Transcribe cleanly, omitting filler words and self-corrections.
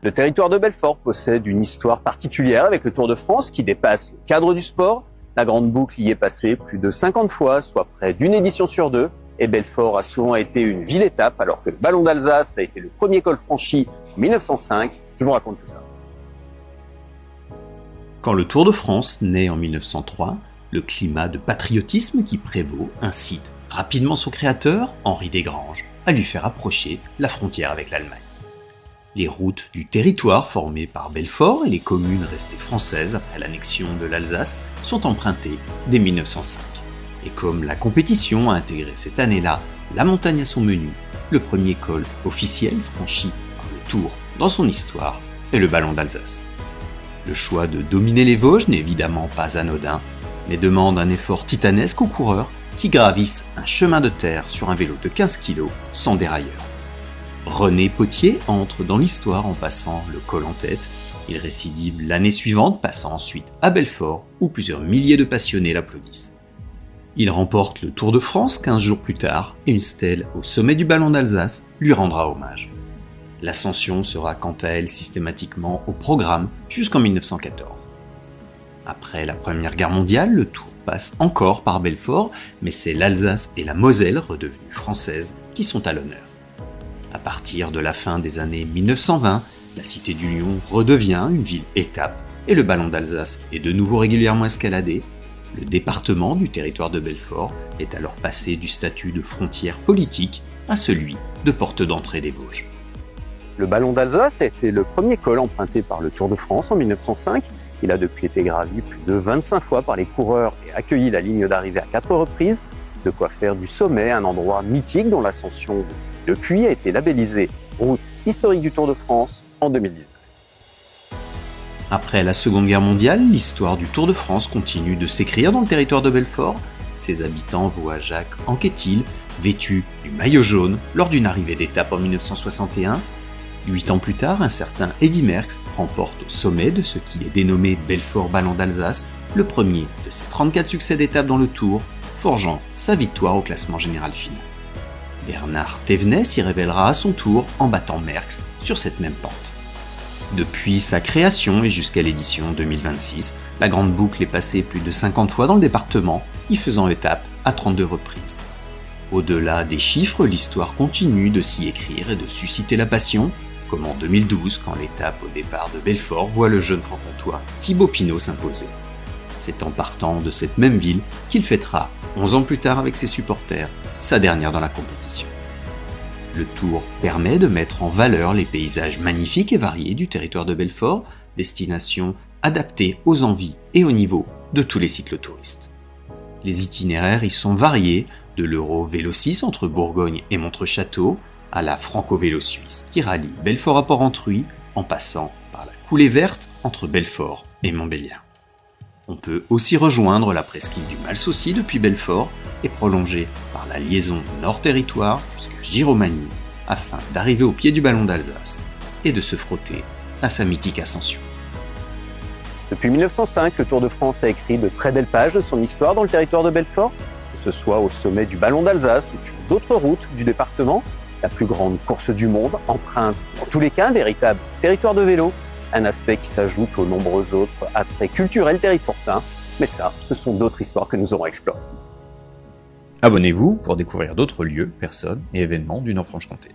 Le territoire de Belfort possède une histoire particulière avec le Tour de France qui dépasse le cadre du sport. La grande boucle y est passée plus de 50 fois, soit près d'une édition sur deux. Et Belfort a souvent été une ville-étape, alors que le Ballon d'Alsace a été le premier col franchi en 1905. Je vous raconte tout ça. Quand le Tour de France naît en 1903, le climat de patriotisme qui prévaut incite rapidement son créateur, Henri Desgranges, à lui faire approcher la frontière avec l'Allemagne. Les routes du territoire formées par Belfort et les communes restées françaises après l'annexion de l'Alsace sont empruntées dès 1905. Et comme la compétition a intégré cette année-là la montagne à son menu, le premier col officiel franchi par le Tour dans son histoire est le Ballon d'Alsace. Le choix de dominer les Vosges n'est évidemment pas anodin, mais demande un effort titanesque aux coureurs qui gravissent un chemin de terre sur un vélo de 15 kg sans dérailleur. René Potier entre dans l'histoire en passant le col en tête. Il récidive l'année suivante, passant ensuite à Belfort, où plusieurs milliers de passionnés l'applaudissent. Il remporte le Tour de France 15 jours plus tard, et une stèle au sommet du Ballon d'Alsace lui rendra hommage. L'ascension sera quant à elle systématiquement au programme jusqu'en 1914. Après la Première Guerre mondiale, le Tour passe encore par Belfort, mais c'est l'Alsace et la Moselle, redevenues françaises, qui sont à l'honneur. À partir de la fin des années 1920, la Cité du Lion redevient une ville-étape et le Ballon d'Alsace est de nouveau régulièrement escaladé. Le département du territoire de Belfort est alors passé du statut de frontière politique à celui de porte d'entrée des Vosges. Le Ballon d'Alsace a été le premier col emprunté par le Tour de France en 1905. Il a depuis été gravi plus de 25 fois par les coureurs et accueilli la ligne d'arrivée à 4 reprises. De quoi faire du sommet un endroit mythique dont l'ascension depuis a été labellisée route historique du Tour de France en 2019. Après la Seconde Guerre mondiale, l'histoire du Tour de France continue de s'écrire dans le territoire de Belfort. Ses habitants voient Jacques Anquetil vêtu du maillot jaune lors d'une arrivée d'étape en 1961. 8 ans plus tard, un certain Eddy Merckx remporte au sommet de ce qui est dénommé Belfort Ballon d'Alsace le premier de ses 34 succès d'étape dans le Tour, forgeant sa victoire au classement général final. Bernard Thévenet s'y révélera à son tour en battant Merckx sur cette même pente. Depuis sa création et jusqu'à l'édition 2026, la grande boucle est passée plus de 50 fois dans le département, y faisant étape à 32 reprises. Au-delà des chiffres, l'histoire continue de s'y écrire et de susciter la passion, comme en 2012 quand l'étape au départ de Belfort voit le jeune franc-comtois Thibaut Pinot s'imposer. C'est en partant de cette même ville qu'il fêtera, 11 ans plus tard avec ses supporters, sa dernière dans la compétition. Le Tour permet de mettre en valeur les paysages magnifiques et variés du territoire de Belfort, destination adaptée aux envies et au niveau de tous les cyclotouristes. Les itinéraires y sont variés, de l'Euro Vélo 6 entre Bourgogne et Montreux-Château, à la Franco-Vélo suisse qui rallie Belfort à Port-Entruy, en passant par la coulée verte entre Belfort et Montbéliard. On peut aussi rejoindre la presqu'île du Mal-Saucy depuis Belfort et prolonger par la liaison Nord-Territoire jusqu'à Giromagny afin d'arriver au pied du Ballon d'Alsace et de se frotter à sa mythique ascension. Depuis 1905, le Tour de France a écrit de très belles pages de son histoire dans le territoire de Belfort, que ce soit au sommet du Ballon d'Alsace ou sur d'autres routes du département. La plus grande course du monde emprunte dans tous les cas un véritable territoire de vélo, un aspect qui s'ajoute aux nombreux autres attraits culturels terrifortains. Mais ça, ce sont d'autres histoires que nous aurons explorées. Abonnez-vous pour découvrir d'autres lieux, personnes et événements du Nord-Franche-Comté.